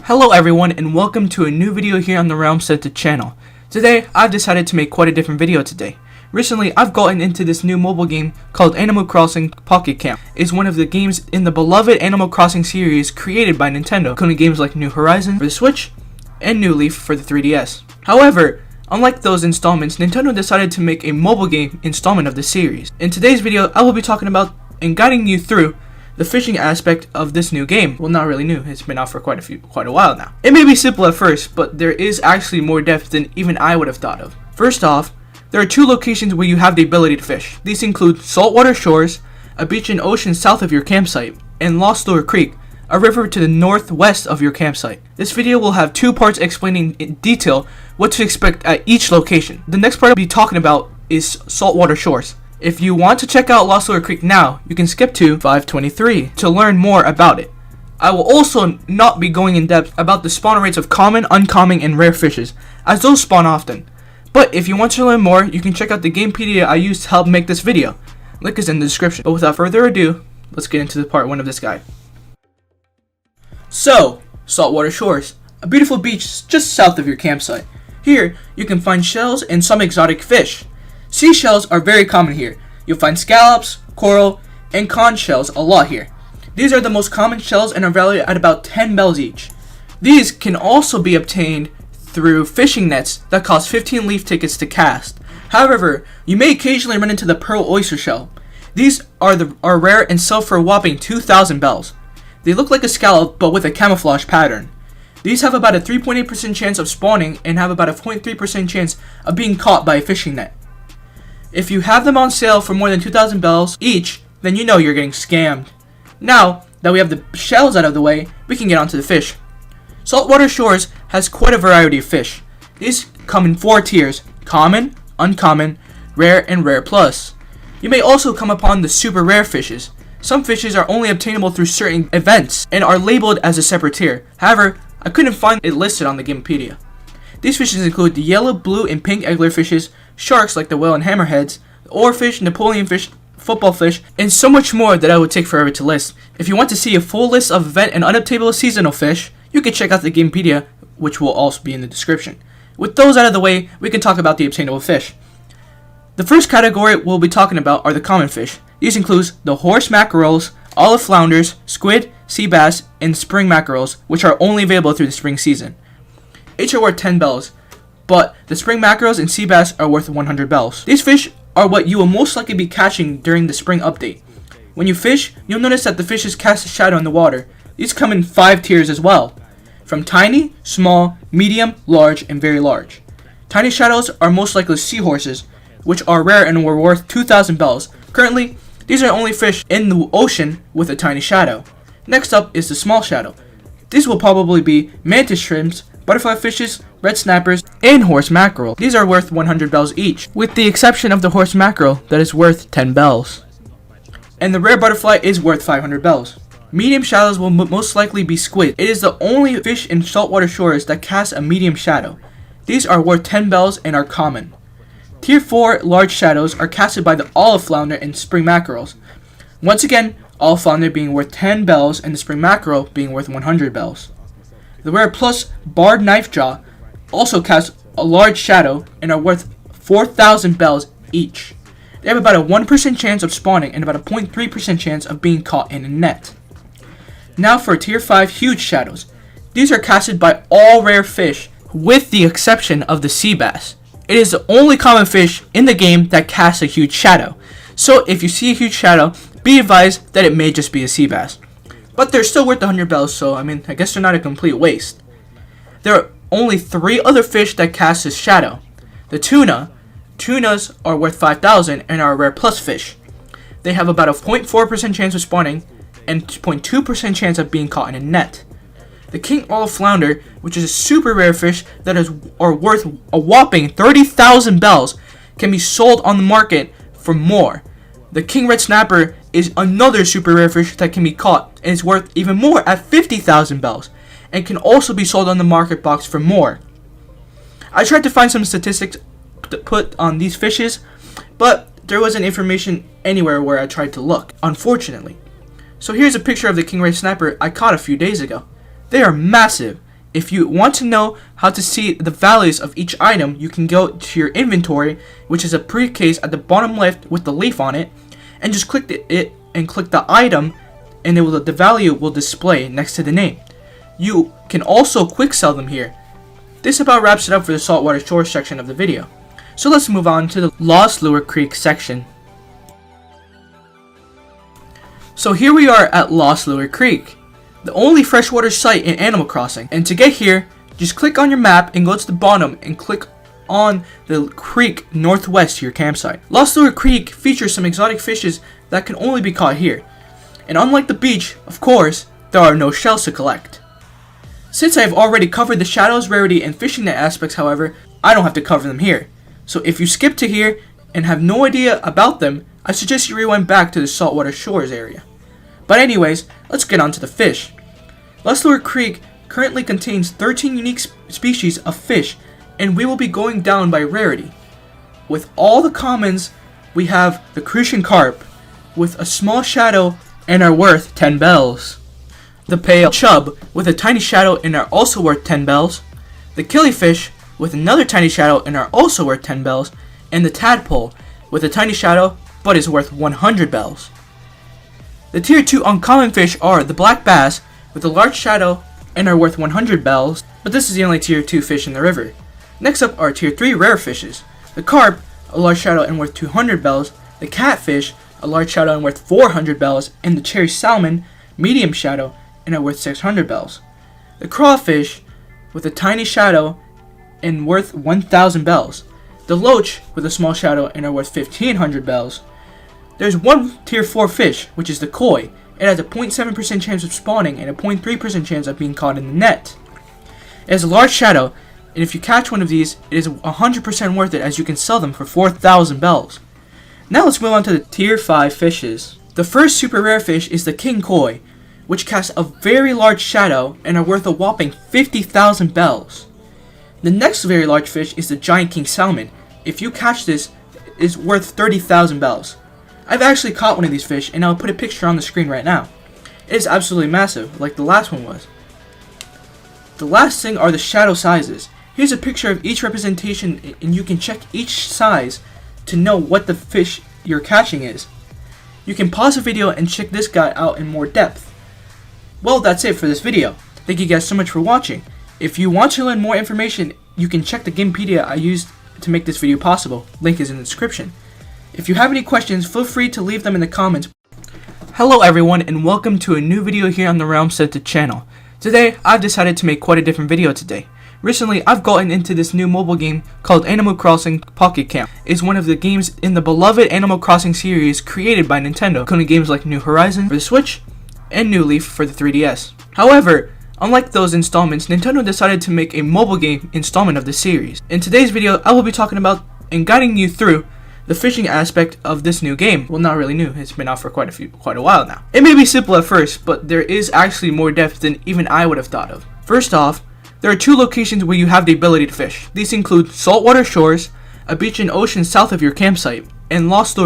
Hello everyone and welcome to a new video here on the Realm Centered channel. Today, I've decided to make quite a different video today. Recently, I've gotten into this new mobile game called Animal Crossing Pocket Camp. It's one of the games in the beloved Animal Crossing series created by Nintendo, including games like New Horizons for the Switch and New Leaf for the 3DS. However, unlike those installments, Nintendo decided to make a mobile game installment of the series. In today's video, I will be talking about and guiding you through the fishing aspect of this new game. Well, not really new, it's been out for quite a while now. It may be simple at first, but there is actually more depth than even I would have thought of. First off, there are two locations where you have the ability to fish. These include Saltwater Shores, a beach and ocean south of your campsite, and Lost Lure Creek, a river to the northwest of your campsite. This video will have two parts explaining in detail what to expect at each location. The next part I'll be talking about is Saltwater Shores. If you want to check out Lost Lure Creek now, you can skip to 523 to learn more about it. I will also not be going in depth about the spawn rates of common, uncommon, and rare fishes, as those spawn often. But if you want to learn more, you can check out the Gamepedia I used to help make this video. Link is in the description. But without further ado, let's get into the part 1 of this guide. So, Saltwater Shores, a beautiful beach just south of your campsite. Here, you can find shells and some exotic fish. Seashells are very common here. You'll find scallops, coral, and conch shells a lot here. These are the most common shells and are valued at about 10 bells each. These can also be obtained through fishing nets that cost 15 leaf tickets to cast. However, you may occasionally run into the pearl oyster shell. These are rare and sell for a whopping 2,000 bells. They look like a scallop but with a camouflage pattern. These have about a 3.8% chance of spawning and have about a 0.3% chance of being caught by a fishing net. If you have them on sale for more than 2,000 bells each, then you know you're getting scammed. Now that we have the shells out of the way, we can get onto the fish. Saltwater Shores has quite a variety of fish. These come in 4 tiers: common, uncommon, rare, and rare plus. You may also come upon the super rare fishes. Some fishes are only obtainable through certain events and are labeled as a separate tier. However, I couldn't find it listed on the Gamepedia. These fishes include the yellow, blue, and pink angler fishes, sharks like the whale and hammerheads, the oarfish, Napoleon fish, football fish, and so much more that I would take forever to list. If you want to see a full list of event and unobtainable seasonal fish, you can check out the Gamepedia, which will also be in the description. With those out of the way, we can talk about the obtainable fish. The first category we'll be talking about are the common fish. These include the horse mackerels, olive flounders, squid, sea bass, and spring mackerels, which are only available through the spring season. Each are worth 10 bells, but the spring mackerels and sea bass are worth 100 bells. These fish are what you will most likely be catching during the spring update. When you fish, you'll notice that the fishes cast a shadow in the water. These come in 5 tiers as well, from tiny, small, medium, large, and very large. Tiny shadows are most likely seahorses, which are rare and were worth 2,000 bells. Currently, these are only fish in the ocean with a tiny shadow. Next up is the small shadow. These will probably be mantis shrimps, butterfly fishes, red snappers, and horse mackerel. These are worth 100 bells each, with the exception of the horse mackerel that is worth 10 bells. And the rare butterfly is worth 500 bells. Medium shadows will most likely be squid. It is the only fish in Saltwater Shores that casts a medium shadow. These are worth 10 bells and are common. Tier 4 large shadows are casted by the olive flounder and spring mackerels. Once again, olive flounder being worth 10 bells and the spring mackerel being worth 100 bells. The rare plus barred knife jaw also cast a large shadow and are worth 4,000 bells each. They have about a 1% chance of spawning and about a 0.3% chance of being caught in a net. Now for tier 5 huge shadows. These are casted by all rare fish with the exception of the sea bass. It is the only common fish in the game that casts a huge shadow. So if you see a huge shadow, be advised that it may just be a sea bass. But they're still worth 100 bells, so I guess they're not a complete waste. There are only 3 other fish that cast this shadow. The tuna. Tunas are worth 5,000 and are a rare plus fish. They have about a 0.4% chance of spawning and 0.2% chance of being caught in a net. The king olive flounder, which is a super rare fish that are worth a whopping 30,000 bells, can be sold on the market for more. The king red snapper is another super rare fish that can be caught and is worth even more at 50,000 bells and can also be sold on the market box for more. I tried to find some statistics to put on these fishes, but there wasn't information anywhere where I tried to look, unfortunately. So here's a picture of the king red snapper I caught a few days ago. They are massive If you want to know how to see the values of each item, you can go to your inventory, which is a pre-case at the bottom left with the leaf on it, and just click it and click the item, and the value will display next to the name. You can also quick sell them here. This about wraps it up for the Saltwater Shores section of the video. So let's move on to the Lost Lure Creek section. So here we are at Lost Lure Creek, the only freshwater site in Animal Crossing. And to get here, just click on your map and go to the bottom and click on the creek northwest to your campsite. Lost Lure Creek features some exotic fishes that can only be caught here. And unlike the beach, of course, there are no shells to collect. Since I have already covered the shadows, rarity, and fishing net aspects, however, I don't have to cover them here. So if you skip to here and have no idea about them, I suggest you rewind back to the Saltwater Shores area. But anyways, let's get on to the fish. Lost Lure Creek currently contains 13 unique species of fish, and we will be going down by rarity. With all the commons, we have the Crucian Carp, with a small shadow and are worth 10 bells. The Pale Chub, with a tiny shadow and are also worth 10 bells. The Killifish, with another tiny shadow and are also worth 10 bells. And the Tadpole, with a tiny shadow but is worth 100 bells. The Tier 2 uncommon fish are the Black Bass, with a large shadow and are worth 100 bells, but this is the only Tier 2 fish in the river. Next up are Tier 3 rare fishes. The Carp, a large shadow and worth 200 bells. The Catfish, a large shadow and worth 400 bells. And the Cherry Salmon, medium shadow and are worth 600 bells. The Crawfish, with a tiny shadow and worth 1,000 bells. The Loach, with a small shadow and are worth 1,500 bells. There's one Tier 4 fish, which is the Koi. It has a 0.7% chance of spawning and a 0.3% chance of being caught in the net. It has a large shadow, and if you catch one of these, it is 100% worth it, as you can sell them for 4,000 bells. Now let's move on to the Tier 5 fishes. The first super rare fish is the King Koi, which casts a very large shadow and are worth a whopping 50,000 bells. The next very large fish is the Giant King Salmon. If you catch this, it is worth 30,000 bells. I've actually caught one of these fish, and I'll put a picture on the screen right now. It is absolutely massive, like the last one was. The last thing are the shadow sizes. Here's a picture of each representation, and you can check each size to know what the fish you're catching is. You can pause the video and check this guy out in more depth. Well, that's it for this video. Thank you guys so much for watching. If you want to learn more information, you can check the Gamepedia I used to make this video possible. Link is in the description. If you have any questions, feel free to leave them in the comments. Hello everyone, and welcome to a new video here on the Realm Scented channel. Today, I've decided to make quite a different video today. Recently, I've gotten into this new mobile game called Animal Crossing Pocket Camp. It's one of the games in the beloved Animal Crossing series created by Nintendo, including games like New Horizon for the Switch and New Leaf for the 3DS. However, unlike those installments, Nintendo decided to make a mobile game installment of the series. In today's video, I will be talking about and guiding you through the fishing aspect of this new game. Well, not really new, it's been out for quite a while now. It may be simple at first, but there is actually more depth than even I would have thought of. First off, there are two locations where you have the ability to fish. These include Saltwater Shores, a beach and ocean south of your campsite, and Lost Lure